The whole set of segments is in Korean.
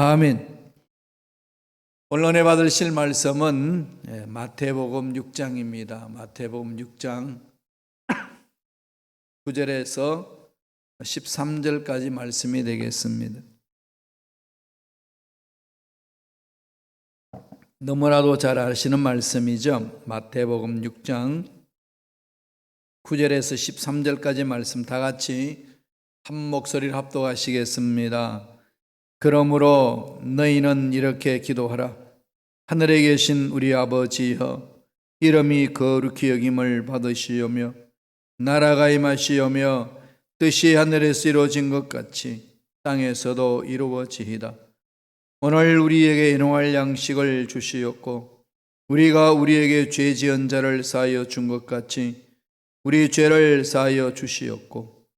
아멘. 오늘 은혜 받으실 말씀은 마태복음 6장입니다. 마태복음 6장 9절에서 13절까지 말씀이 되겠습니다. 너무나도 잘 아시는 말씀이죠. 마태복음 6장 9절에서 13절까지 말씀 다 같이 한 목소리를 합독하시겠습니다. 그러므로 너희는 이렇게 기도하라. 하늘에 계신 우리 아버지여, 이름이 거룩히 여김을 받으시오며 나라가 임하시오며 뜻이 하늘에서 이루어진 것 같이 땅에서도 이루어지이다. 오늘 우리에게 일용할 양식을 주시옵고 우리가 우리에게 죄 지은 자를 사하여 준 것 같이 우리 죄를 사하여 주시옵고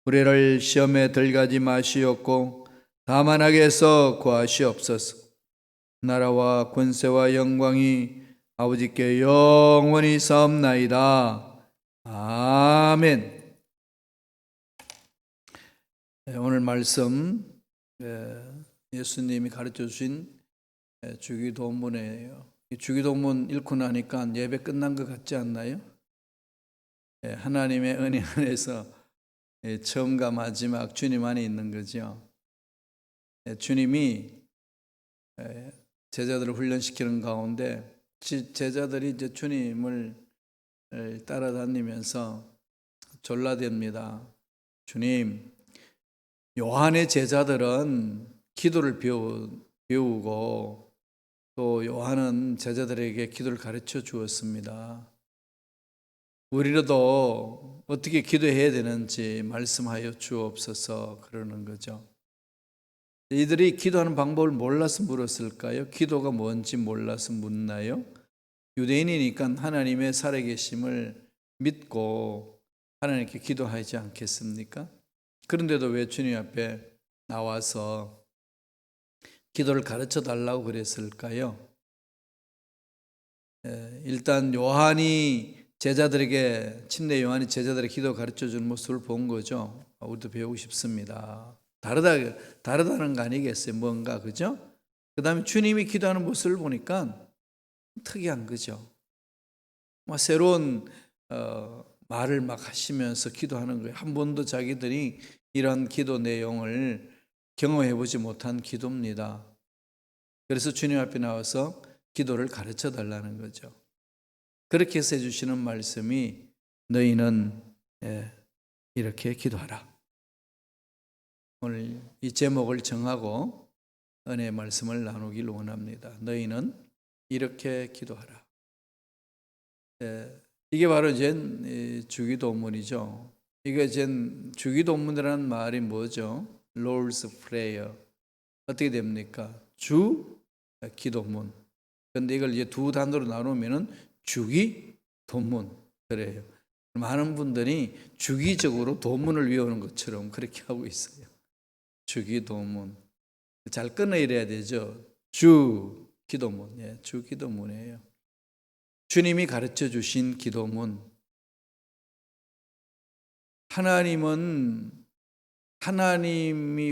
우리를 시험에 들게 마시옵고 다만 악에서 구하시옵소서. 나라와 권세와 영광이 아버지께 영원히 사옵나이다. 아멘. 오늘 말씀 예수님이 가르쳐 주신 주기도문이에요. 주기도문 읽고 나니까 예배 끝난 것 같지 않나요? 하나님의 은혜 안에서 처음과 마지막 주님 안에 있는 거죠. 주님이 제자들을 훈련시키는 가운데 제자들이 이제 주님을 따라다니면서 졸라댑니다. 주님, 요한의 제자들은 기도를 배우고 또 요한은 제자들에게 기도를 가르쳐 주었습니다. 우리로도 어떻게 기도해야 되는지 말씀하여 주옵소서 그러는 거죠. 이들이 기도하는 방법을 몰라서 물었을까요? 기도가 뭔지 몰라서 묻나요? 유대인이니까 하나님의 살아계심을 믿고 하나님께 기도하지 않겠습니까? 그런데도 왜 주님 앞에 나와서 기도를 가르쳐 달라고 그랬을까요? 일단 침례 요한이 제자들에게 기도 가르쳐 주는 모습을 본 거죠. 우리도 배우고 싶습니다. 다르다는 거 아니겠어요? 뭔가, 그죠? 그 다음에 주님이 기도하는 모습을 보니까 특이한 거죠. 새로운 말을 막 하시면서 기도하는 거예요. 한 번도 자기들이 이런 기도 내용을 경험해 보지 못한 기도입니다. 그래서 주님 앞에 나와서 기도를 가르쳐 달라는 거죠. 그렇게 해서 해주시는 말씀이 너희는 이렇게 기도하라. 오늘 이 제목을 정하고 은혜의 말씀을 나누길 원합니다. 너희는 이렇게 기도하라. 이게 바로 이제 주기도문이죠. 이게 이제 주기도문이라는 말이 뭐죠? Lord's Prayer. 어떻게 됩니까? 주 기도문. 그런데 이걸 이제 두 단어로 나누면은 주기도문 그래요. 많은 분들이 주기적으로 도문을 외우는 것처럼 그렇게 하고 있어요. 주기도문. 잘 끊어야 되죠. 주기도문. 주기도문이에요. 주님이 가르쳐 주신 기도문. 하나님이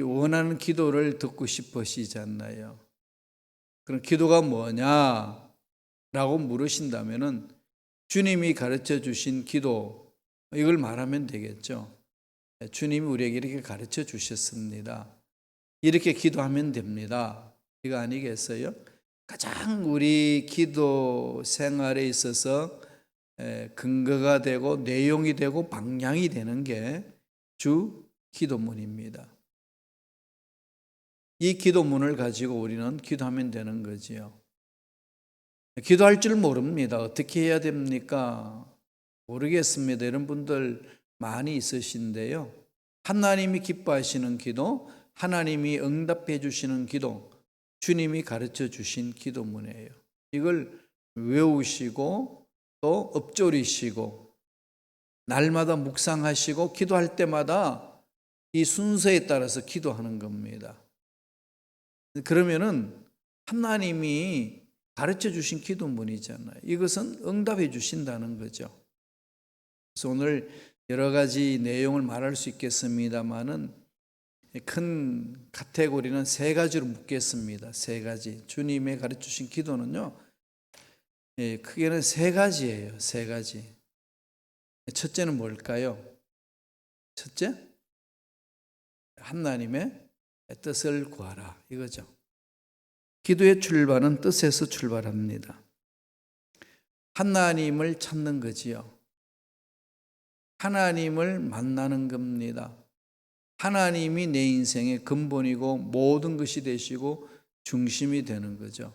원하는 기도를 듣고 싶으시잖아요. 그럼 기도가 뭐냐라고 물으신다면은 주님이 가르쳐 주신 기도, 이걸 말하면 되겠죠. 주님이 우리에게 이렇게 가르쳐 주셨습니다. 이렇게 기도하면 됩니다. 이거 아니겠어요? 가장 우리 기도 생활에 있어서 근거가 되고 내용이 되고 방향이 되는 게 주 기도문입니다. 이 기도문을 가지고 우리는 기도하면 되는 거지요. 기도할 줄 모릅니다. 어떻게 해야 됩니까? 모르겠습니다. 이런 분들 많이 있으신데요. 하나님이 기뻐하시는 기도, 하나님이 응답해 주시는 기도, 주님이 가르쳐 주신 기도문이에요. 이걸 외우시고 또 엎조리시고 날마다 묵상하시고 기도할 때마다 이 순서에 따라서 기도하는 겁니다. 그러면은 하나님이 가르쳐 주신 기도문이잖아요. 이것은 응답해 주신다는 거죠. 그래서 오늘 여러 가지 내용을 말할 수 있겠습니다만은 큰 카테고리는 세 가지로 묶겠습니다. 세 가지. 주님의 가르쳐 주신 기도는요, 크게는 세 가지예요. 세 가지. 첫째는 뭘까요? 첫째, 하나님의 뜻을 구하라 이거죠. 기도의 출발은 뜻에서 출발합니다. 하나님을 찾는 거지요. 하나님을 만나는 겁니다. 하나님이 내 인생의 근본이고 모든 것이 되시고 중심이 되는 거죠.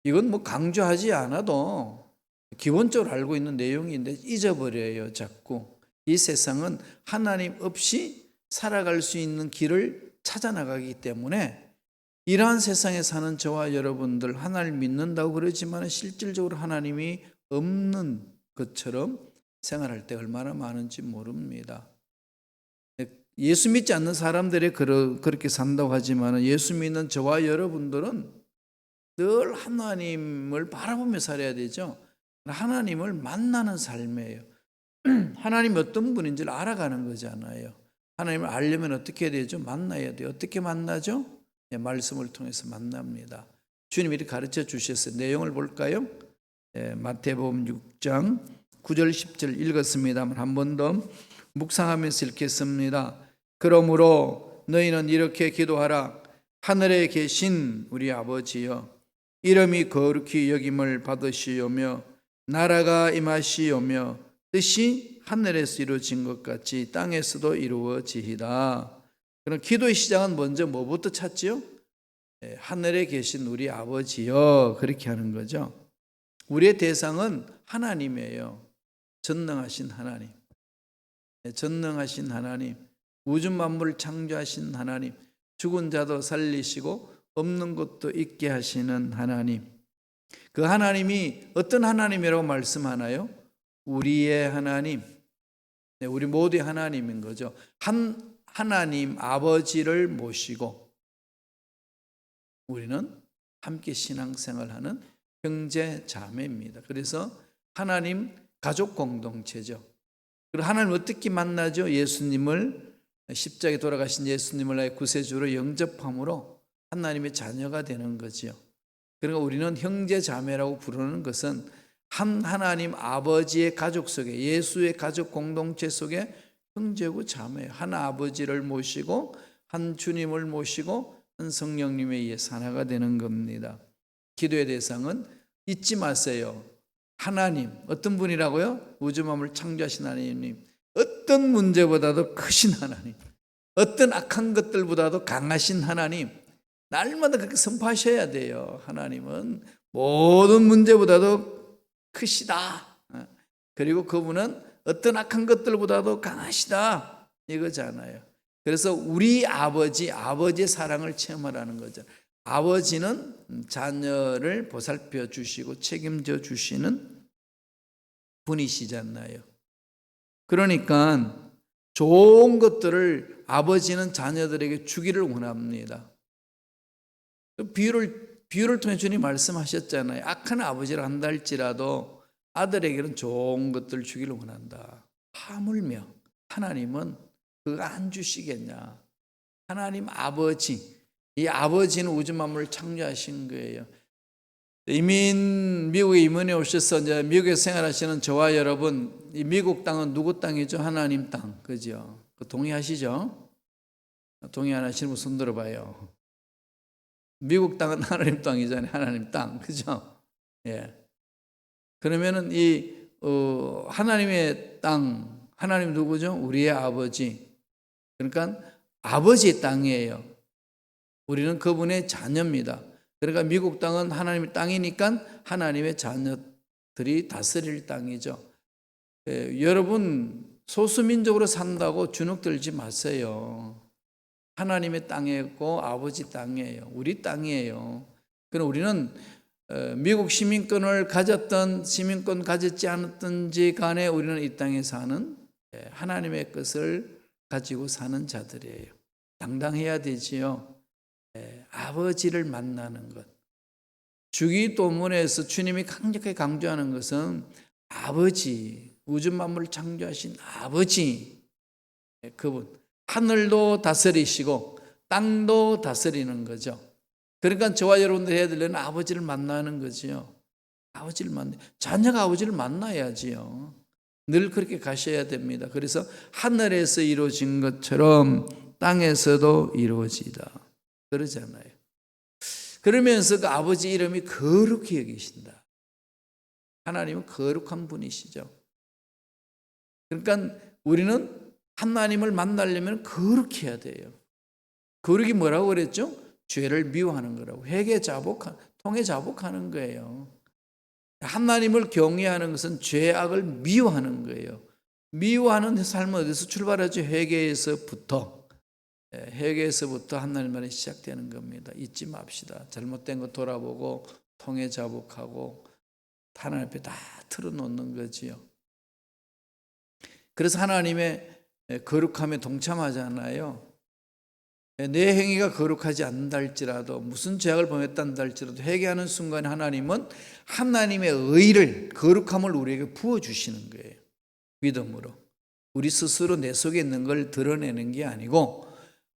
이건 뭐 강조하지 않아도 기본적으로 알고 있는 내용인데 잊어버려요, 자꾸. 이 세상은 하나님 없이 살아갈 수 있는 길을 찾아 나가기 때문에 이러한 세상에 사는 저와 여러분들 하나님을 믿는다고 그러지만 실질적으로 하나님이 없는 것처럼 생활할 때 얼마나 많은지 모릅니다. 예수 믿지 않는 사람들이 그렇게 산다고 하지만 예수 믿는 저와 여러분들은 늘 하나님을 바라보며 살아야 되죠. 하나님을 만나는 삶이에요. 하나님이 어떤 분인지를 알아가는 거잖아요. 하나님을 알려면 어떻게 해야 되죠? 만나야 돼요. 어떻게 만나죠? 말씀을 통해서 만납니다. 주님이 이렇게 가르쳐 주셨어요. 내용을 볼까요? 마태복음 6장 9절 10절 읽었습니다만 한 번 더 묵상하면서 읽겠습니다. 그러므로 너희는 이렇게 기도하라. 하늘에 계신 우리 아버지여, 이름이 거룩히 여김을 받으시오며 나라가 임하시오며 뜻이 하늘에서 이루어진 것 같이 땅에서도 이루어지이다. 그럼 기도의 시작은 먼저 뭐부터 찾지요? 하늘에 계신 우리 아버지여, 그렇게 하는 거죠. 우리의 대상은 하나님이에요. 전능하신 하나님, 전능하신 하나님, 우주 만물을 창조하신 하나님, 죽은 자도 살리시고 없는 것도 있게 하시는 하나님. 그 하나님이 어떤 하나님이라고 말씀하나요? 우리의 하나님, 우리 모두의 하나님인 거죠. 하나님 아버지를 모시고 우리는 함께 신앙생활하는 형제 자매입니다. 그래서 하나님 가족 공동체죠. 그리고 하나님 어떻게 만나죠? 예수님을, 십자가에 돌아가신 예수님을 나의 구세주로 영접함으로 하나님의 자녀가 되는 거지요. 그러니까 우리는 형제 자매라고 부르는 것은 한 하나님 아버지의 가족 속에, 예수의 가족 공동체 속에 형제고 자매예요. 한 아버지를 모시고 한 주님을 모시고 한 성령님에 의해서 하나가 되는 겁니다. 기도의 대상은 잊지 마세요. 하나님, 어떤 분이라고요? 우주 만물을 창조하신 하나님, 어떤 문제보다도 크신 하나님, 어떤 악한 것들보다도 강하신 하나님, 날마다 그렇게 선포하셔야 돼요. 하나님은 모든 문제보다도 크시다. 그리고 그분은 어떤 악한 것들보다도 강하시다, 이거잖아요. 그래서 우리 아버지의 사랑을 체험하라는 거죠. 아버지는 자녀를 보살펴 주시고 책임져 주시는 분이시잖아요. 그러니까 좋은 것들을 아버지는 자녀들에게 주기를 원합니다. 비유를 통해 주님 말씀하셨잖아요. 악한 아버지를 한다 할지라도 아들에게는 좋은 것들을 주기를 원한다. 하물며 하나님은 그거 안 주시겠냐. 하나님 아버지, 이 아버지는 우주 만물을 창조하신 거예요. 미국에 이민해 오셔서 이제 미국에 생활하시는 저와 여러분, 이 미국 땅은 누구 땅이죠? 하나님 땅, 그죠? 동의하시죠? 동의 안 하시는 분 손 들어봐요. 미국 땅은 하나님 땅이잖아요. 하나님 땅, 그죠? 예. 그러면은 하나님의 땅, 하나님 누구죠? 우리의 아버지. 그러니까 아버지의 땅이에요. 우리는 그분의 자녀입니다. 그러니까 미국 땅은 하나님의 땅이니까 하나님의 자녀들이 다스릴 땅이죠. 여러분 소수민족으로 산다고 주눅 들지 마세요. 하나님의 땅이고 아버지 땅이에요. 우리 땅이에요. 그럼 우리는 미국 시민권을 가졌던 시민권 가졌지 않았든지 간에 우리는 이 땅에 사는 하나님의 것을 가지고 사는 자들이에요. 당당해야 되지요. 아버지를 만나는 것. 주기도문에서 주님이 강력하게 강조하는 것은 아버지, 우주 만물을 창조하신 아버지, 그분, 하늘도 다스리시고 땅도 다스리는 거죠. 그러니까 저와 여러분들 해야 될 일은 아버지를 만나는 거지요. 아버지를 자녀가 아버지를 만나야지요. 늘 그렇게 가셔야 됩니다. 그래서 하늘에서 이루어진 것처럼 땅에서도 이루어지다 그러잖아요. 그러면서 그 아버지 이름이 거룩히 여기신다. 하나님은 거룩한 분이시죠. 그러니까 우리는 하나님을 만나려면 거룩해야 해야 돼요. 거룩이 뭐라고 그랬죠? 죄를 미워하는 거라고. 통해 자복하는 거예요. 하나님을 경외하는 것은 죄악을 미워하는 거예요. 미워하는 삶은 어디서 출발하죠? 회개에서부터. 회개에서부터 하나님만이 시작되는 겁니다. 잊지 맙시다. 잘못된 거 돌아보고 통해 자복하고 하나님 앞에 다 틀어놓는 거지요. 그래서 하나님의 거룩함에 동참하잖아요. 내 행위가 거룩하지 않는다 할지라도 무슨 죄악을 범했다 할지라도 회개하는 순간 하나님은 하나님의 의를 거룩함을 우리에게 부어주시는 거예요. 믿음으로. 우리 스스로 내 속에 있는 걸 드러내는 게 아니고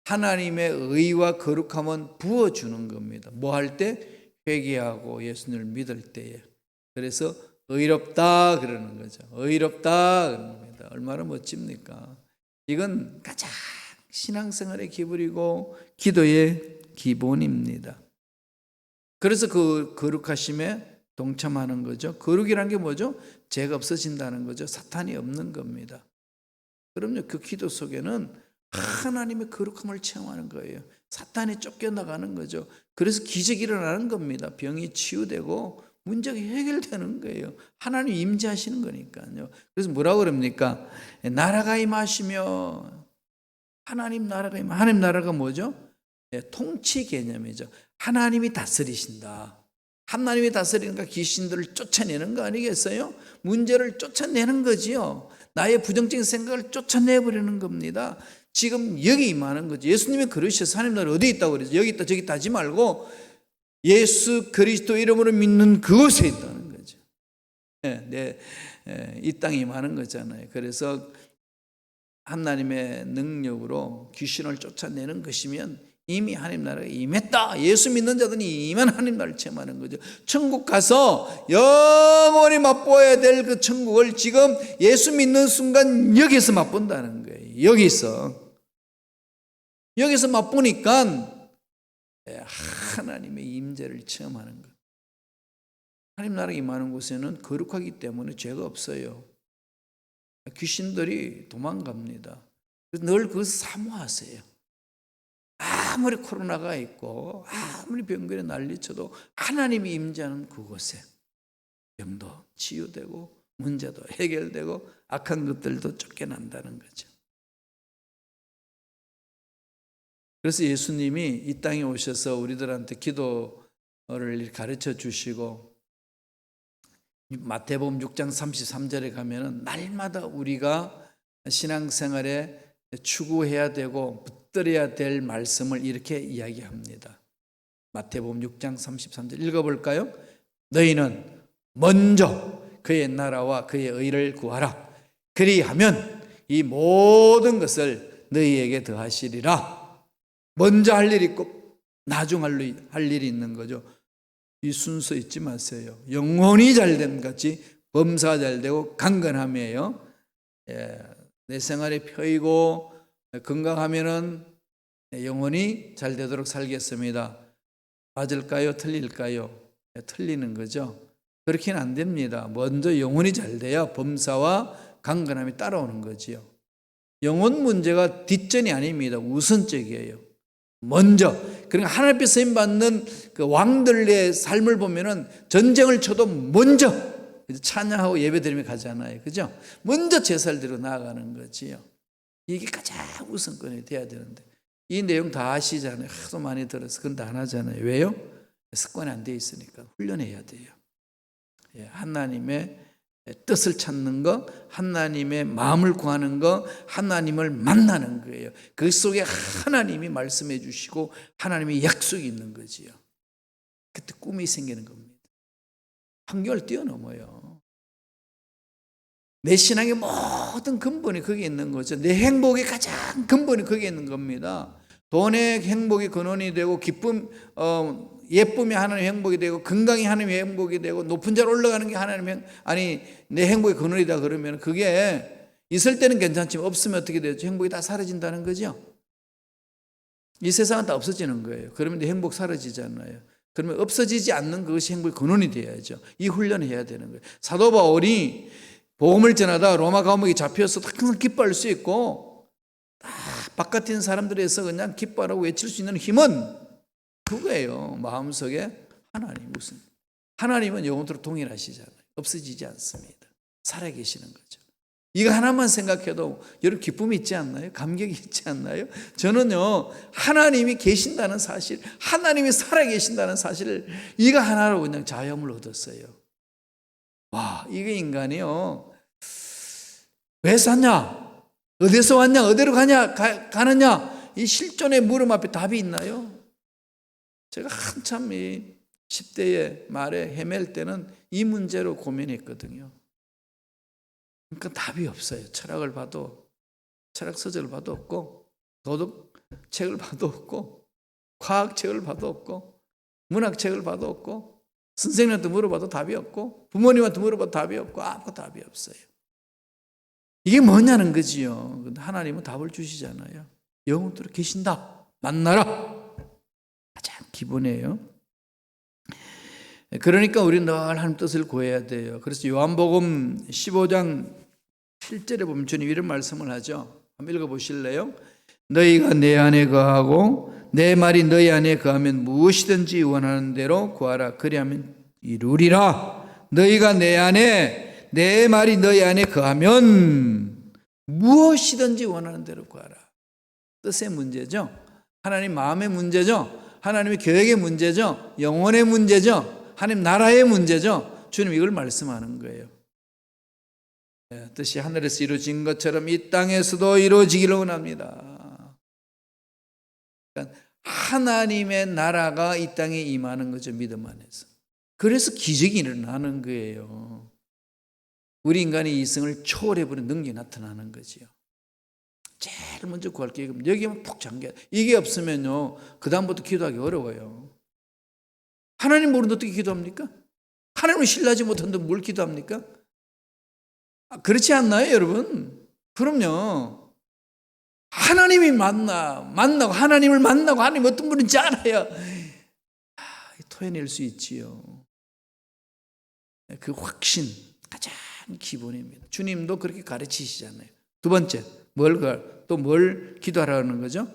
하나님의 의와 거룩함은 부어주는 겁니다. 뭐 할 때? 회개하고 예수님을 믿을 때에. 그래서 의롭다 그러는 거죠. 의롭다 그러는 겁니다. 얼마나 멋집니까? 이건 가장 신앙생활의 기본이고 기도의 기본입니다. 그래서 그 거룩하심에 동참하는 거죠. 거룩이란 게 뭐죠? 죄가 없어진다는 거죠. 사탄이 없는 겁니다. 그럼요, 그 기도 속에는 하나님의 거룩함을 체험하는 거예요. 사탄이 쫓겨나가는 거죠. 그래서 기적이 일어나는 겁니다. 병이 치유되고 문제가 해결되는 거예요. 하나님 임재하시는 거니까요. 그래서 뭐라고 그럽니까? 나라가 임하시며 하나님 나라가 뭐죠? 통치 개념이죠. 하나님이 다스리신다. 하나님이 다스리니까 귀신들을 쫓아내는 거 아니겠어요? 문제를 쫓아내는 거지요. 나의 부정적인 생각을 쫓아내버리는 겁니다. 지금 여기 임하는 거죠. 예수님이 그러셔서 하나님 나라 어디 있다고 그러죠? 여기 있다 저기 있다 하지 말고 예수 그리스도 이름으로 믿는 그곳에 있다는 거죠. 이 땅에 임하는 거잖아요. 그래서 하나님의 능력으로 귀신을 쫓아내는 것이면 이미 하나님 나라가 임했다. 예수 믿는 자들은 이만 하나님 나라를 체험하는 거죠. 천국 가서 영원히 맛보아야 될 그 천국을 지금 예수 믿는 순간 여기서 맛본다는 거예요. 여기서 맛보니까 하나님의 임재를 체험하는 것. 하나님 나라가 임하는 곳에는 거룩하기 때문에 죄가 없어요. 귀신들이 도망갑니다. 늘 그것을 사모하세요. 아무리 코로나가 있고 아무리 병들이 난리쳐도 하나님이 임재하는 그곳에 병도 치유되고 문제도 해결되고 악한 것들도 쫓겨난다는 거죠. 그래서 예수님이 이 땅에 오셔서 우리들한테 기도를 가르쳐 주시고 마태복음 6장 33절에 가면은 날마다 우리가 신앙생활에 추구해야 되고 붙들어야 될 말씀을 이렇게 이야기합니다. 마태복음 6장 33절 읽어볼까요? 너희는 먼저 그의 나라와 그의 의를 구하라. 그리하면 이 모든 것을 너희에게 더하시리라. 먼저 할 일이 있고 나중 할 일이 있는 거죠. 이 순서 잊지 마세요. 영혼이 잘됨 같이 범사가 잘되고 강건함이에요. 내 생활에 펴이고 건강하면은 영혼이 잘되도록 살겠습니다. 맞을까요? 틀릴까요? 틀리는 거죠. 그렇게는 안 됩니다. 먼저 영혼이 잘돼야 범사와 강건함이 따라오는 거지요. 영혼 문제가 뒷전이 아닙니다. 우선적이에요. 먼저. 그러니까 하나님 앞에 쓰임 받는 그 왕들의 삶을 보면은 전쟁을 쳐도 먼저 찬양하고 예배드리며 가잖아요. 그죠? 먼저 제사를 드리고 나아가는 거지요. 이게 가장 우선권이 돼야 되는데 이 내용 다 아시잖아요. 하도 많이 들어서 그건 다 안 하잖아요. 왜요? 습관이 안 돼 있으니까 훈련해야 돼요. 하나님의 뜻을 찾는 거, 하나님의 마음을 구하는 거, 하나님을 만나는 거예요. 그 속에 하나님이 말씀해 주시고 하나님의 약속이 있는 거지요. 그때 꿈이 생기는 겁니다. 환경을 뛰어넘어요. 내 신앙의 모든 근본이 거기에 있는 거죠. 내 행복의 가장 근본이 거기에 있는 겁니다. 돈의 행복이 근원이 되고 기쁨, 예쁨이 하나님의 행복이 되고 건강이 하나님의 행복이 되고 높은 자로 올라가는 게 하나님의 내 행복의 근원이다 그러면 그게 있을 때는 괜찮지만 없으면 어떻게 되죠? 행복이 다 사라진다는 거죠. 이 세상은 다 없어지는 거예요. 그러면 내 행복 사라지잖아요. 그러면 없어지지 않는 그것이 행복의 근원이 되어야죠. 이 훈련을 해야 되는 거예요. 사도 바울이 복음을 전하다 로마 감옥에 잡혀서 항상 기뻐할 수 있고 바깥에 있는 사람들에서 그냥 기뻐하라고 외칠 수 있는 힘은 그거예요. 마음속에 하나님은 영원토록 동일하시잖아요. 없어지지 않습니다. 살아계시는 거죠. 이거 하나만 생각해도 여러분 기쁨이 있지 않나요? 감격이 있지 않나요? 저는요 하나님이 계신다는 사실, 하나님이 살아계신다는 사실을 이거 하나로 그냥 자유함을 얻었어요. 와, 이게 인간이요 왜 샀냐? 어디서 왔냐? 어디로 가느냐? 이 실존의 물음 앞에 답이 있나요? 제가 한참 이 10대의 말에 헤맬 때는 이 문제로 고민했거든요. 그러니까 답이 없어요. 철학을 봐도, 철학 서적을 봐도 없고, 도덕 책을 봐도 없고, 과학 책을 봐도 없고, 문학 책을 봐도 없고, 선생님한테 물어봐도 답이 없고, 부모님한테 물어봐도 답이 없고, 아무 답이 없어요. 이게 뭐냐는 거지요. 근데 하나님은 답을 주시잖아요. 영원토록 계신다. 만나라. 가장 기본이에요. 그러니까 우리는 늘 하나님 뜻을 구해야 돼요. 그래서 요한복음 15장 7절에 보면 주님 이런 말씀을 하죠. 한번 읽어보실래요? 너희가 내 안에 거하고 내 말이 너희 안에 거하면 무엇이든지 원하는 대로 구하라. 그리하면 이루리라. 너희가 내 말이 너희 안에 거하면 무엇이든지 원하는 대로 구하라. 뜻의 문제죠. 하나님 마음의 문제죠. 하나님의 계획의 문제죠. 영혼의 문제죠. 하나님 나라의 문제죠. 주님 이걸 말씀하는 거예요. 뜻이 하늘에서 이루어진 것처럼 이 땅에서도 이루어지기를 원합니다. 그러니까 하나님의 나라가 이 땅에 임하는 거죠. 믿음 안에서. 그래서 기적이 일어나는 거예요. 우리 인간의 이성을 초월해버리는 능력이 나타나는 거지요. 제일 먼저 구할 게 여기만 푹 잠겨. 이게 없으면요 그 다음부터 기도하기 어려워요. 하나님 모르는데 어떻게 기도합니까? 하나님을 신뢰하지 못하는데 뭘 기도합니까? 그렇지 않나요 여러분? 그럼요. 하나님이 만나고 하나님을 만나고 하나님 어떤 분인지 알아야 토해낼 수 있지요. 그 확신 가장 기본입니다. 주님도 그렇게 가르치시잖아요. 두 번째 뭘 기도하라는 거죠?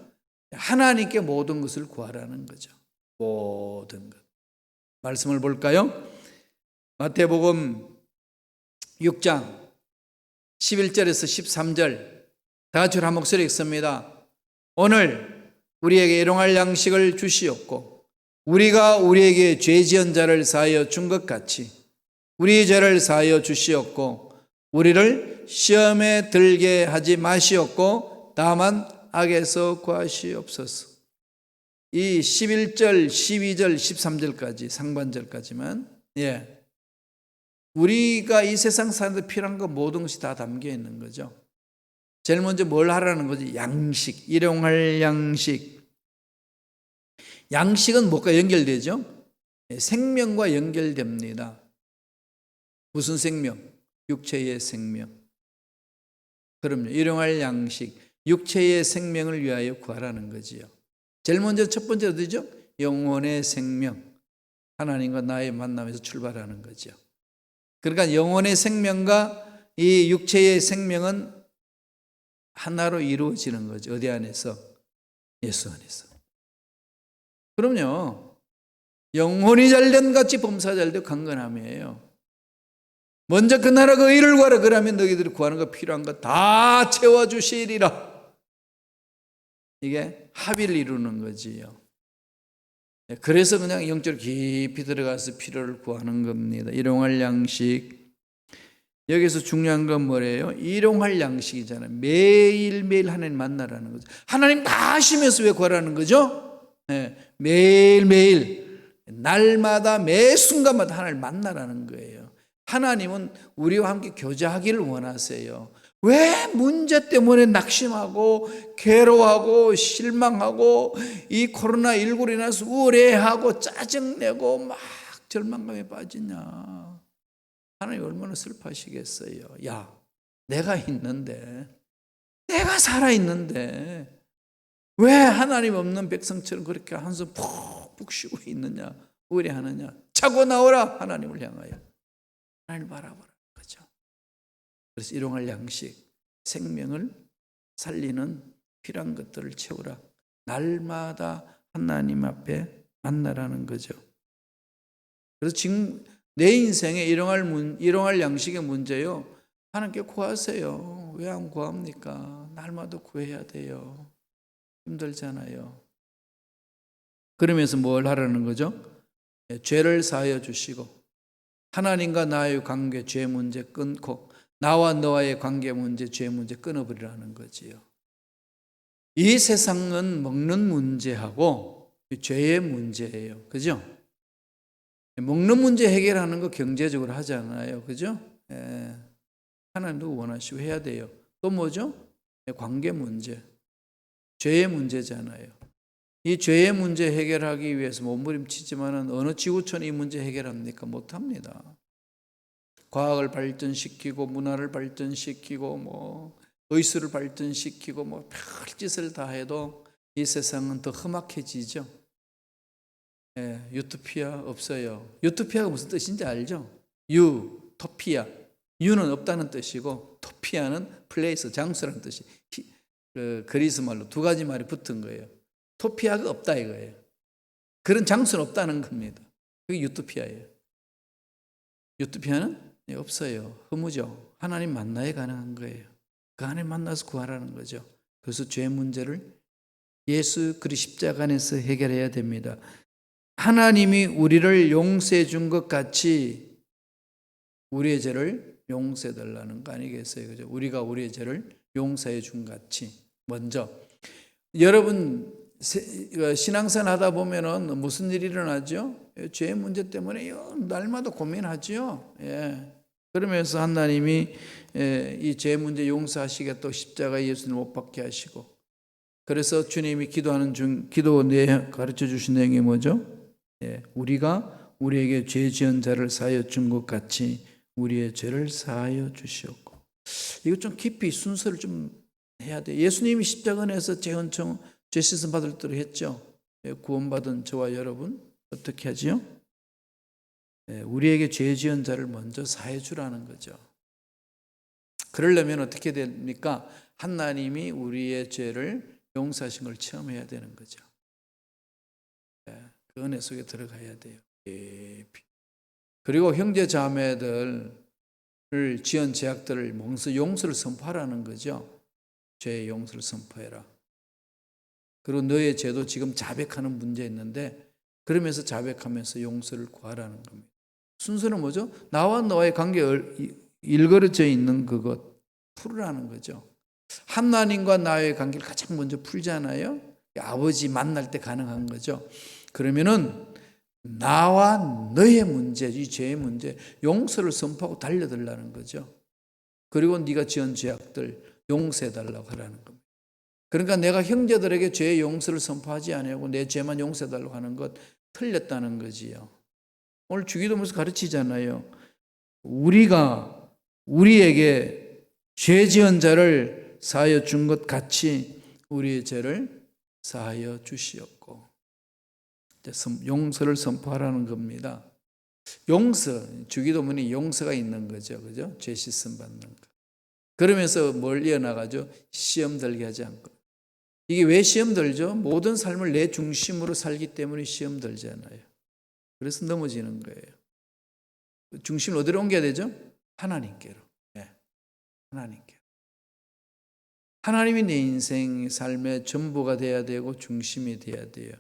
하나님께 모든 것을 구하라는 거죠. 모든 것. 말씀을 볼까요? 마태복음 6장 11절에서 13절 다 같이 한 목소리 읽습니다. 오늘 우리에게 일용할 양식을 주시옵고 우리가 우리에게 죄 지은 자를 사하여 준 것 같이 우리 죄를 사하여 주시옵고 우리를 시험에 들게 하지 마시옵고 다만 악에서 구하시옵소서. 이 11절, 12절, 13절까지 상반절까지만 우리가 이 세상 사는데 필요한 거 모든 것이 다 담겨 있는 거죠. 제일 먼저 뭘 하라는 거지? 양식, 일용할 양식. 양식은 뭐가 연결되죠? 생명과 연결됩니다. 무슨 생명? 육체의 생명. 그럼요. 일용할 양식, 육체의 생명을 위하여 구하라는 거지요. 제일 먼저 첫 번째 어디죠? 영혼의 생명. 하나님과 나의 만남에서 출발하는 거죠. 그러니까 영혼의 생명과 이 육체의 생명은 하나로 이루어지는 거죠. 어디 안에서? 예수 안에서. 그럼요. 영혼이 잘된 같이 범사가 잘되고 강건함이에요. 먼저 그 나라 그 의를 구하라. 그러면 너희들이 구하는 거 필요한 거 다 채워주시리라. 이게 합의를 이루는 거지요. 그래서 그냥 영적으로 깊이 들어가서 필요를 구하는 겁니다. 일용할 양식. 여기서 중요한 건 뭐래요? 일용할 양식이잖아요. 매일매일 하나님 만나라는 거죠. 하나님 다 하시면서 왜 구하라는 거죠? 매일매일 날마다 매 순간마다 하나님을 만나라는 거예요. 하나님은 우리와 함께 교제하기를 원하세요. 왜 문제 때문에 낙심하고 괴로워하고 실망하고 이 코로나19로 인해서 우울해하고 짜증내고 막 절망감에 빠지냐. 하나님 얼마나 슬퍼하시겠어요. 야, 내가 있는데, 내가 살아있는데 왜 하나님 없는 백성처럼 그렇게 한숨 푹푹 쉬고 있느냐, 우울해하느냐. 자고 나오라. 하나님을 향하여 하나님을 바라보라 거죠. 그래서 일용할 양식, 생명을 살리는 필요한 것들을 채우라. 날마다 하나님 앞에 만나라는 거죠. 그래서 지금 내 인생에 일용할 양식의 문제요, 하나님께 구하세요. 왜 안 구합니까? 날마다 구해야 돼요. 힘들잖아요. 그러면서 뭘 하라는 거죠? 죄를 사하여 주시고 하나님과 나의 관계, 죄 문제 끊고 나와 너와의 관계 문제, 죄 문제 끊어버리라는 거지요. 이 세상은 먹는 문제하고 죄의 문제예요. 그죠? 먹는 문제 해결하는 거 경제적으로 하잖아요. 그죠? 하나님도 원하시고 해야 돼요. 또 뭐죠? 관계 문제, 죄의 문제잖아요. 이 죄의 문제 해결하기 위해서 몸부림치지만은 어느 지구촌이 이 문제 해결합니까? 못합니다. 과학을 발전시키고 문화를 발전시키고 뭐 의술을 발전시키고 뭐 별짓을 다 해도 이 세상은 더 험악해지죠. 유토피아 없어요. 유토피아가 무슨 뜻인지 알죠? 유토피아. 유는 없다는 뜻이고 토피아는 플레이스, 장소라는 뜻이. 그리스 말로 두 가지 말이 붙은 거예요. 토피아가 없다 이거예요. 그런 장소는 없다는 겁니다. 그게 유토피아예요. 유토피아는 없어요. 허무죠. 하나님 만나야 가능한 거예요. 그 안에 만나서 구하라는 거죠. 그래서 죄 문제를 예수 그리스도 십자가 안에서 해결해야 됩니다. 하나님이 우리를 용서해 준 것 같이 우리의 죄를 용서해 달라는 거 아니겠어요? 그죠? 우리가 우리의 죄를 용서해 준 같이. 먼저 여러분 신앙생활 하다 보면은 무슨 일이 일어나죠? 죄 문제 때문에 날마다 고민하죠. 그러면서 하나님이 이 죄 문제 용서하시겠다고 십자가 예수님 못 박게 하시고, 그래서 주님이 기도하는 기도 내에 가르쳐 주신 내용이 뭐죠? 우리가 우리에게 죄 지은 자를 사하여 준 것 같이 우리의 죄를 사하여 주시옵고. 이거 좀 깊이 순서를 좀 해야 돼. 예수님이 십자가 안에서 재헌청, 죄 씻음 받을 대로 했죠. 구원받은 저와 여러분 어떻게 하지요? 우리에게 죄 지은 자를 먼저 사해 주라는 거죠. 그러려면 어떻게 됩니까? 하나님이 우리의 죄를 용서하신 걸 체험해야 되는 거죠. 그 은혜 속에 들어가야 돼요. 그리고 형제 자매들을 지은 죄악들을 용서를 선포하라는 거죠. 죄의 용서를 선포해라. 그리고 너의 죄도 지금 자백하는 문제 있는데 그러면서 자백하면서 용서를 구하라는 겁니다. 순서는 뭐죠? 나와 너와의 관계가 일그러져 있는 그것 풀으라는 거죠. 하나님과 나의 관계를 가장 먼저 풀잖아요. 아버지 만날 때 가능한 거죠. 그러면은 나와 너의 문제, 이 죄의 문제, 용서를 선포하고 달려들라는 거죠. 그리고 네가 지은 죄악들 용서해달라고 하라는 겁니다. 그러니까 내가 형제들에게 죄의 용서를 선포하지 아니하고 내 죄만 용서해달라고 하는 것 틀렸다는 거지요. 오늘 주기도문에서 가르치잖아요. 우리가 우리에게 죄 지은 자를 사하여 준 것 같이 우리의 죄를 사하여 주시옵고, 용서를 선포하라는 겁니다. 용서, 주기도문이 용서가 있는 거죠. 그죠? 죄 씻음 받는 거. 그러면서 뭘 이어나가죠? 시험 들게 하지 않고. 이게 왜 시험 들죠? 모든 삶을 내 중심으로 살기 때문에 시험 들잖아요. 그래서 넘어지는 거예요. 중심을 어디로 옮겨야 되죠? 하나님께로. 하나님께로. 하나님이 내 인생 삶의 전부가 돼야 되고 중심이 돼야 돼요.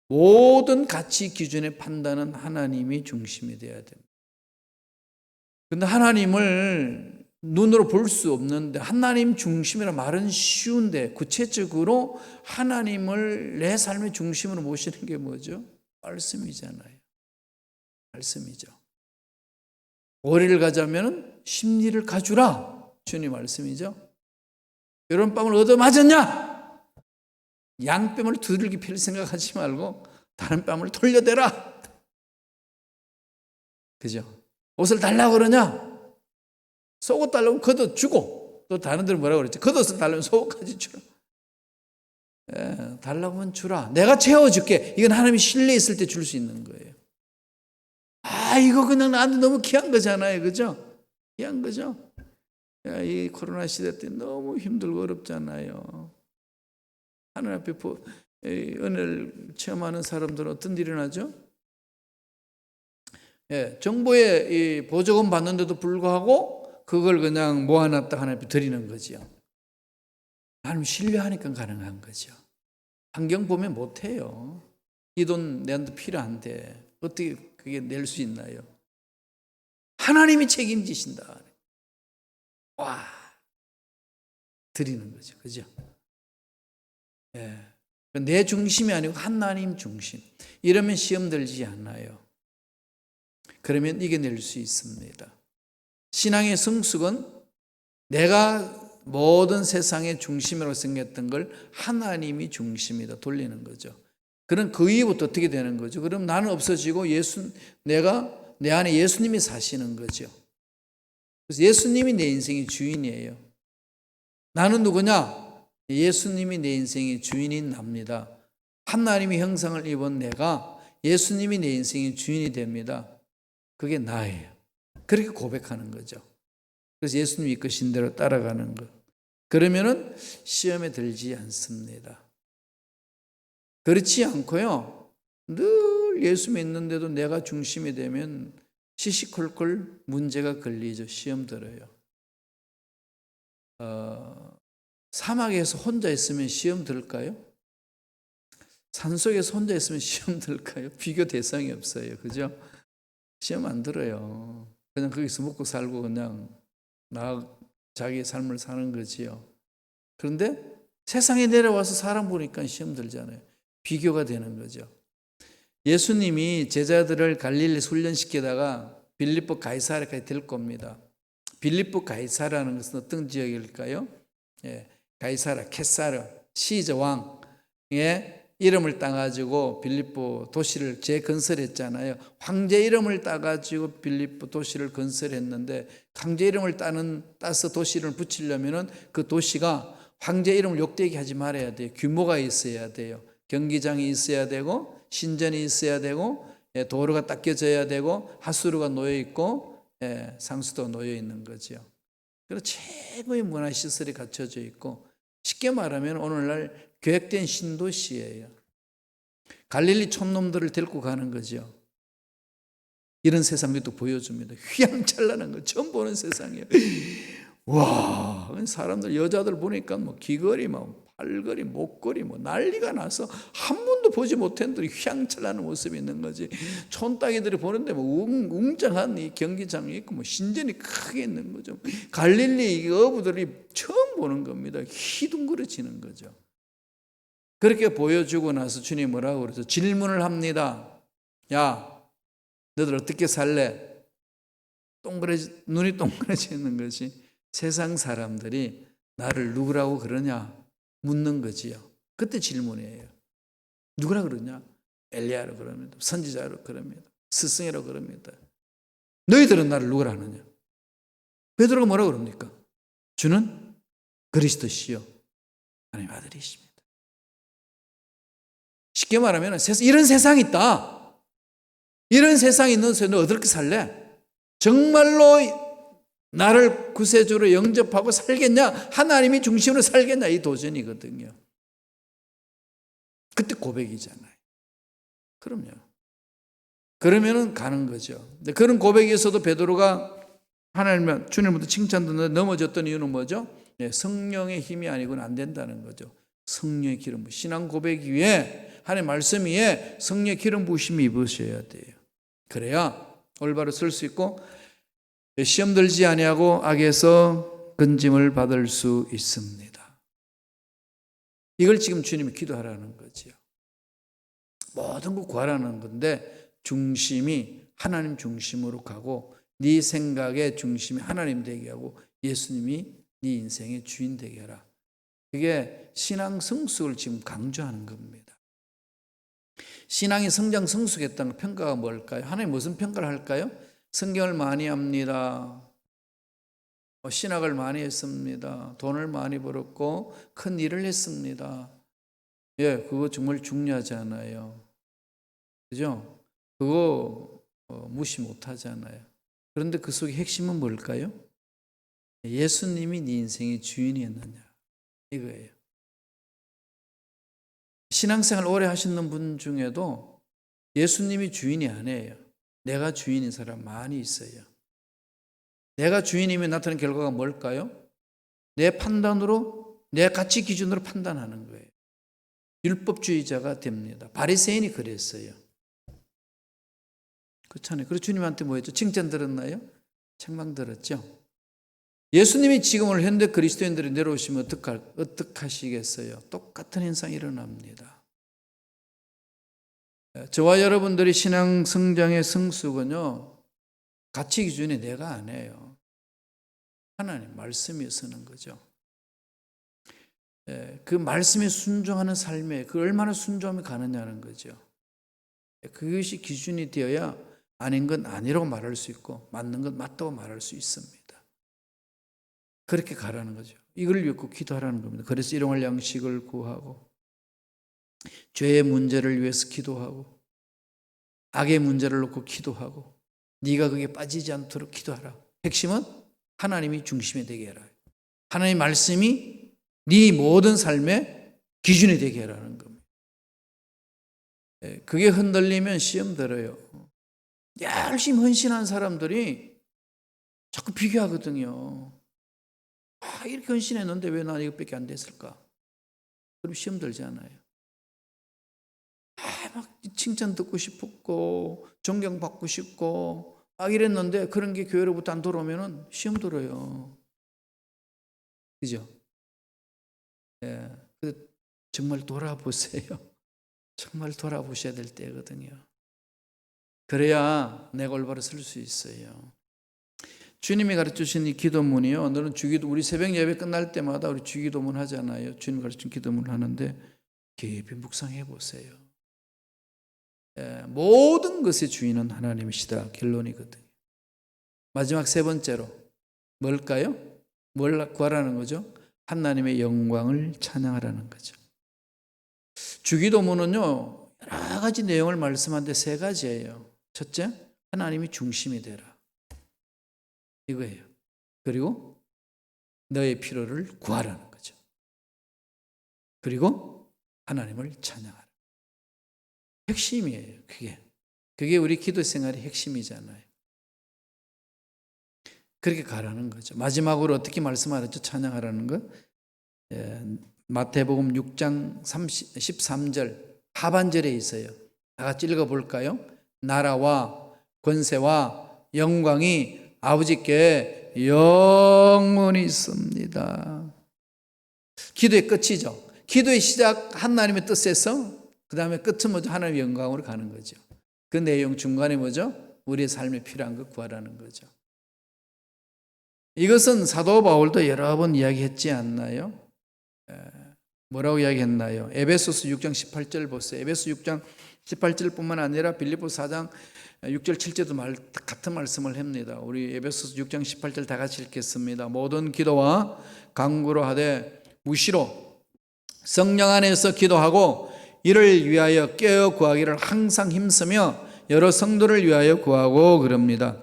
모든 가치 기준의 판단은 하나님이 중심이 돼야 됩니다. 그런데 하나님을 눈으로 볼 수 없는데 하나님 중심이라 말은 쉬운데 구체적으로 하나님을 내 삶의 중심으로 모시는 게 뭐죠? 말씀이잖아요. 말씀이죠. 오리를 가자면 심리를 가주라. 주님 말씀이죠. 여론밤을 얻어맞았냐? 양뺨을 두들기 필 생각하지 말고 다른 뺨을 돌려대라. 그죠? 옷을 달라고 그러냐? 속옷 달라고 걷어주고, 또 다른 데는 뭐라고 그랬지? 겉옷을 달라면 속옷까지 주라. 예, 달라고 하면 주라. 내가 채워줄게. 이건 하나님이 신뢰 있을 때 줄 수 있는 거예요. 아, 이거 그냥 나한테 너무 귀한 거잖아요. 그죠? 귀한 거죠? 야, 이 코로나 시대 때 너무 힘들고 어렵잖아요. 하늘 앞에 은혜를 체험하는 사람들은 어떤 일이 나죠? 예, 정부의 이 보조금 받는데도 불구하고 그걸 그냥 모아놨다 하나님 앞에 드리는 거죠. 하나님 신뢰하니까 가능한 거죠. 환경 보면 못해요. 이 돈 내한테 필요한데 어떻게 그게 낼 수 있나요? 하나님이 책임지신다. 와, 드리는 거죠. 그죠? 예. 내 중심이 아니고 하나님 중심. 이러면 시험 들지 않아요. 그러면 이겨낼 수 있습니다. 신앙의 성숙은 내가 모든 세상의 중심으로 생겼던 걸 하나님이 중심이다 돌리는 거죠. 그럼 그 이후부터 어떻게 되는 거죠? 그럼 나는 없어지고 내 안에 예수님이 사시는 거죠. 그래서 예수님이 내 인생의 주인이에요. 나는 누구냐? 예수님이 내 인생의 주인인 납니다. 하나님의 형상을 입은 내가 예수님이 내 인생의 주인이 됩니다. 그게 나예요. 그렇게 고백하는 거죠. 그래서 예수님이 이끄신 대로 따라가는 것. 그러면은 시험에 들지 않습니다. 그렇지 않고요. 늘 예수 믿는데도 내가 중심이 되면 시시콜콜 문제가 걸리죠. 시험 들어요. 사막에서 혼자 있으면 시험 들까요? 산속에서 혼자 있으면 시험 들까요? 비교 대상이 없어요. 그죠? 시험 안 들어요. 그냥 거기서 먹고 살고 그냥 자기의 삶을 사는 거지요. 그런데 세상에 내려와서 사람 보니까 시험 들잖아요. 비교가 되는 거죠. 예수님이 제자들을 갈릴리 훈련시키다가 빌립보 가이사랴까지 데리고 옵니다. 빌립보 가이사라는 것은 어떤 지역일까요? 예, 가이사라, 케사르, 시저 왕의 이름을 따가지고 빌립보 도시를 재건설했잖아요. 황제 이름을 따가지고 빌립보 도시를 건설했는데 황제 이름을 따서 도시를 붙이려면 그 도시가 황제 이름을 욕되게 하지 말아야 돼요. 규모가 있어야 돼요. 경기장이 있어야 되고 신전이 있어야 되고 도로가 닦여져야 되고 하수로가 놓여 있고 상수도가 놓여 있는 거죠. 그리고 최고의 문화시설이 갖춰져 있고 쉽게 말하면 오늘날 계획된 신도시예요. 갈릴리 촌놈들을 데리고 가는 거죠. 이런 세상도 또 보여줍니다. 휘황찬란한 거 처음 보는 세상이에요. 와, 사람들 여자들 보니까 뭐 귀걸이, 뭐 팔걸이, 목걸이 뭐 난리가 나서 한 번도 보지 못한 들이 휘황찬란한 모습이 있는 거지. 촌따기들이 보는데 뭐 웅장한 이 경기장이 있고 뭐 신전이 크게 있는 거죠. 갈릴리 어부들이 처음 보는 겁니다. 희둥그레지는 거죠. 그렇게 보여주고 나서 주님이 뭐라고 그러죠? 질문을 합니다. 야, 너들 어떻게 살래? 눈이 동그래져 있는 것이 세상 사람들이 나를 누구라고 그러냐 묻는 거지요. 그때 질문이에요. 누구라 그러냐? 엘리야로 그럽니다. 선지자로 그럽니다. 스승이라고 그럽니다. 너희들은 나를 누구라 하느냐? 베드로가 뭐라고 그럽니까? 주는 그리스도시요 하나님 아들이십니다. 쉽게 말하면 이런 세상이 있다. 이런 세상이 있는데 너 어떻게 살래? 정말로 나를 구세주로 영접하고 살겠냐? 하나님이 중심으로 살겠냐? 이 도전이거든요. 그때 고백이잖아요. 그럼요. 그러면은 가는 거죠. 근데 그런 고백에서도 베드로가 하나님, 주님부터 칭찬 듣는데 넘어졌던 이유는 뭐죠? 성령의 힘이 아니고는 안 된다는 거죠. 성령의 기름, 신앙 고백 위에 하나님 말씀 위에 성령의 기름 부으심이 입으셔야 돼요. 그래야 올바로 설 수 있고 시험 들지 아니하고 악에서 건짐을 받을 수 있습니다. 이걸 지금 주님이 기도하라는 거지요. 모든 거 구하라는 건데 중심이 하나님 중심으로 가고 네 생각의 중심이 하나님 되게 하고 예수님이 네 인생의 주인 되게 하라. 그게 신앙 성숙을 지금 강조하는 겁니다. 신앙이 성장 성숙했다는 평가가 뭘까요? 하나님 무슨 평가를 할까요? 성경을 많이 합니다. 신학을 많이 했습니다. 돈을 많이 벌었고 큰 일을 했습니다. 예, 그거 정말 중요하잖아요. 그죠? 그거 무시 못 하잖아요. 그런데 그 속의 핵심은 뭘까요? 예수님이 네 인생의 주인이었느냐 이거예요. 신앙생활 오래 하시는 분 중에도 예수님이 주인이 아니에요. 내가 주인인 사람 많이 있어요. 내가 주인이면 나타나는 결과가 뭘까요? 내 판단으로, 내 가치 기준으로 판단하는 거예요. 율법주의자가 됩니다. 바리새인이 그랬어요. 그렇잖아요. 그래서 주님한테 뭐 했죠? 칭찬 들었나요? 책망 들었죠? 예수님이 지금 오늘 현대 그리스도인들이 내려오시면 어떡하시겠어요? 똑같은 현상이 일어납니다. 저와 여러분들이 신앙 성장의 성숙은요, 가치 기준이 내가 아니에요. 하나님 말씀이 서는 거죠. 그 말씀에 순종하는 삶에 그 얼마나 순종이 가느냐는 거죠. 그것이 기준이 되어야 아닌 건 아니라고 말할 수 있고 맞는 건 맞다고 말할 수 있습니다. 그렇게 가라는 거죠. 이걸 위해 기도하라는 겁니다. 그래서 일용할 양식을 구하고 죄의 문제를 위해서 기도하고 악의 문제를 놓고 기도하고 네가 거기에 빠지지 않도록 기도하라. 핵심은 하나님이 중심이 되게 해라. 하나님의 말씀이 네 모든 삶의 기준이 되게 하라는 겁니다. 그게 흔들리면 시험 들어요. 열심히 헌신한 사람들이 자꾸 비교하거든요. 이렇게 헌신했는데 왜 난 이것밖에 안 됐을까? 그럼 시험 들잖아요. 막 칭찬 듣고 싶었고 존경받고 싶고 막 이랬는데 그런 게 교회로부터 안 돌아오면 시험 들어요. 그죠? 예, 정말 돌아보세요. 정말 돌아보셔야 될 때거든요. 그래야 내가 올바로 설 수 있어요. 주님이 가르쳐주신 이 기도문이요. 너는 주기도 우리 새벽 예배 끝날 때마다 우리 주기도문 하잖아요. 주님 가르친 기도문을 하는데 깊이 묵상해 보세요. 모든 것의 주인은 하나님이시다. 결론이거든요. 마지막 세 번째로 뭘까요? 뭘 구하라는 거죠? 하나님의 영광을 찬양하라는 거죠. 주기도문은요, 여러 가지 내용을 말씀하는데 세 가지예요. 첫째, 하나님이 중심이 되라. 이거예요. 그리고 너의 필요를 구하라는 거죠. 그리고 하나님을 찬양하라. 핵심이에요. 그게 우리 기도 생활의 핵심이잖아요. 그렇게 가라는 거죠. 마지막으로 어떻게 말씀하셨죠? 찬양하라는 것. 마태복음 6장 13절 하반절에 있어요. 다 같이 읽어볼까요? 나라와 권세와 영광이 아버지께 영원히 있습니다. 기도의 끝이죠. 기도의 시작 하나님의 뜻에서 그 다음에 끝은 뭐죠? 하나님의 영광으로 가는 거죠. 그 내용 중간에 뭐죠? 우리의 삶에 필요한 것 구하라는 거죠. 이것은 사도 바울도 여러 번 이야기했지 않나요? 뭐라고 이야기했나요? 에베소서 6장 18절 보세요. 에베소 6장 18절뿐만 아니라 빌립보 4장 6절 7절도 같은 말씀을 합니다. 우리 에베소서 6장 18절 다 같이 읽겠습니다. 모든 기도와 간구로 하되 무시로 성령 안에서 기도하고 이를 위하여 깨어 구하기를 항상 힘쓰며 여러 성도를 위하여 구하고 그럽니다.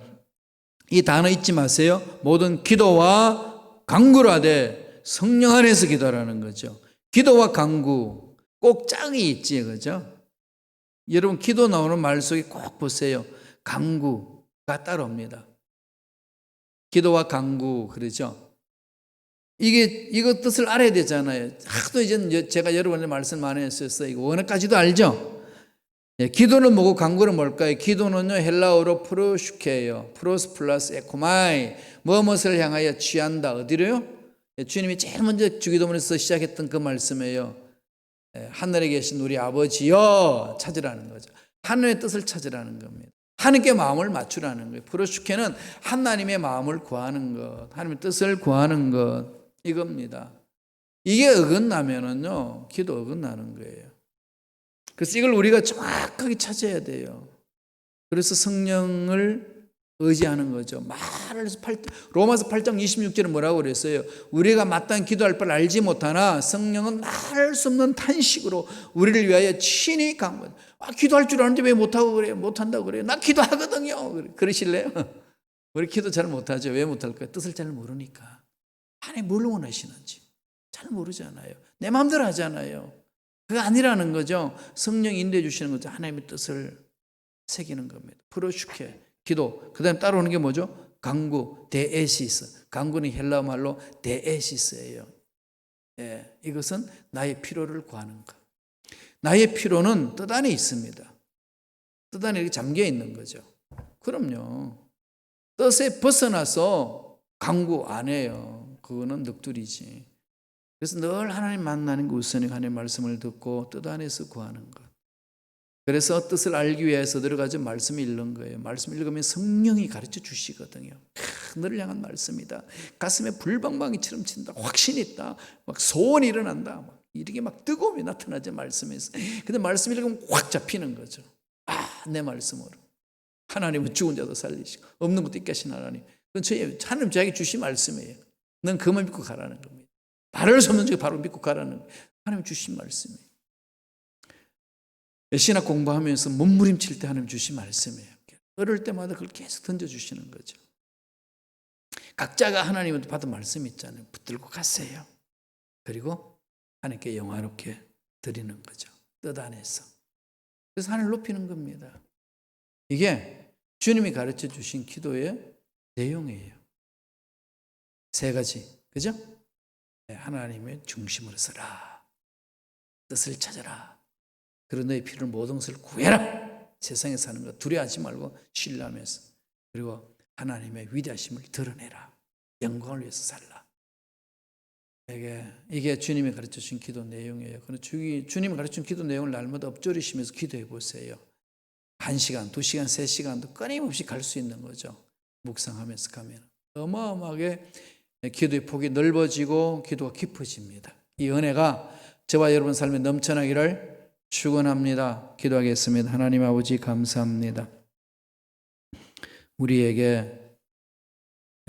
이 단어 잊지 마세요. 모든 기도와 간구로 하되 성령 안에서 기도하라는 거죠. 기도와 간구 꼭 짝이 있지, 그죠? 여러분 기도 나오는 말 속에 꼭 보세요. 간구가 따라옵니다. 기도와 간구 그러죠. 이거 뜻을 알아야 되잖아요. 하도 이제 제가 여러분의 말씀 많이 했었어요. 이거 원어까지도 알죠? 기도는 뭐고 간구는 뭘까요? 기도는요 헬라어로 프로슈케예요. 프로스 플러스 에코마이 무엇을 향하여 취한다. 어디로요? 주님이 제일 먼저 주기도문에서 시작했던 그 말씀이에요. 하늘에 계신 우리 아버지여 찾으라는 거죠. 하늘의 뜻을 찾으라는 겁니다. 하나님께 마음을 맞추라는 거예요. 프로슈케는 하나님의 마음을 구하는 것, 하나님의 뜻을 구하는 것, 이겁니다. 이게 어긋나면은요, 기도 어긋나는 거예요. 그래서 이걸 우리가 정확하게 찾아야 돼요. 그래서 성령을 의지하는 거죠. 말을 해서 로마서 8장 26절은 뭐라고 그랬어요? 우리가 마땅히 기도할 바를 알지 못하나 성령은 말할 수 없는 탄식으로 우리를 위하여 친히 강구하는. 기도할 줄 아는데 왜 못하고 그래요? 못한다고 그래요? 나 기도하거든요. 그러실래요? 우리 기도 잘 못하죠. 왜 못할까요? 뜻을 잘 모르니까. 하나님 뭘 원하시는지 잘 모르잖아요. 내 마음대로 하잖아요. 그게 아니라는 거죠. 성령이 인도해 주시는 거죠. 하나님의 뜻을 새기는 겁니다. 프로슈케, 기도. 그 다음에 따라오는 게 뭐죠? 강구, 데에시스. 강구는 헬라어 말로 데에시스예요. 예, 이것은 나의 필요를 구하는 것. 나의 필요는 뜻 안에 있습니다. 뜻 안에 이렇게 잠겨 있는 거죠. 그럼요. 뜻에 벗어나서 강구 안 해요. 그거는 넋두리지. 그래서 늘 하나님 만나는 게 우선이 하나님의 말씀을 듣고 뜻 안에서 구하는 것. 그래서 뜻을 알기 위해서 들어가서 말씀을 읽는 거예요. 말씀 읽으면 성령이 가르쳐 주시거든요. 너를 향한 말씀이다. 가슴에 불방망이처럼 친다. 확신이 있다. 막 소원이 일어난다. 막 이렇게 막 뜨거움이 나타나죠. 말씀에서. 근데 말씀 읽으면 확 잡히는 거죠. 내 말씀으로. 하나님은 죽은 자도 살리시고 없는 것도 있게 하신 하나님. 그건 하나님 저에게 주신 말씀이에요. 넌 그만 믿고 가라는 겁니다. 발을 섰는 중에 바로 믿고 가라는 거예요. 하나님 주신 말씀이에요. 신학 공부하면서 몸부림칠 때 하나님 주신 말씀이에요. 어릴 때마다 그걸 계속 던져주시는 거죠. 각자가 하나님한테 받은 말씀이 있잖아요. 붙들고 가세요. 그리고 하나님께 영화롭게 드리는 거죠. 뜻 안에서. 그래서 하나님을 높이는 겁니다. 이게 주님이 가르쳐 주신 기도의 내용이에요. 세 가지. 그죠? 하나님의 중심으로 서라. 뜻을 찾아라. 그런 너의 필요를 모든 것을 구해라. 세상에 사는 것 두려워하지 말고 신뢰하면서. 그리고 하나님의 위대하심을 드러내라. 영광을 위해서 살라. 이게 주님이 가르쳐 주신 기도 내용이에요. 주님이 가르쳐 준 기도 내용을 날마다 엎조리시면서 기도해 보세요. 1시간, 2시간, 3시간도 끊임없이 갈 수 있는 거죠. 묵상하면서 가면 어마어마하게 기도의 폭이 넓어지고 기도가 깊어집니다. 이 은혜가 저와 여러분 삶에 넘쳐나기를 축원합니다. 기도하겠습니다. 하나님 아버지 감사합니다. 우리에게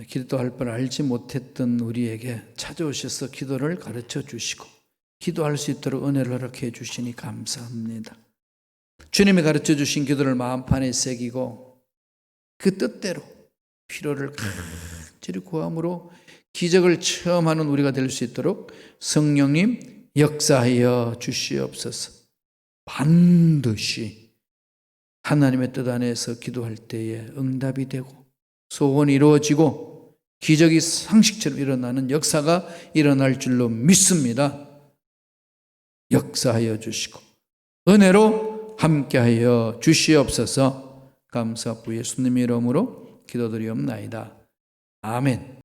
기도할 걸 알지 못했던 우리에게 찾아오셔서 기도를 가르쳐 주시고 기도할 수 있도록 은혜를 허락해 주시니 감사합니다. 주님이 가르쳐 주신 기도를 마음판에 새기고 그 뜻대로 필요를 간절히 구함으로 기적을 체험하는 우리가 될 수 있도록 성령님 역사하여 주시옵소서. 반드시 하나님의 뜻 안에서 기도할 때에 응답이 되고 소원이 이루어지고 기적이 상식처럼 일어나는 역사가 일어날 줄로 믿습니다. 역사하여 주시고 은혜로 함께하여 주시옵소서. 감사합니다. 예수님의 이름으로 기도드리옵나이다. 아멘.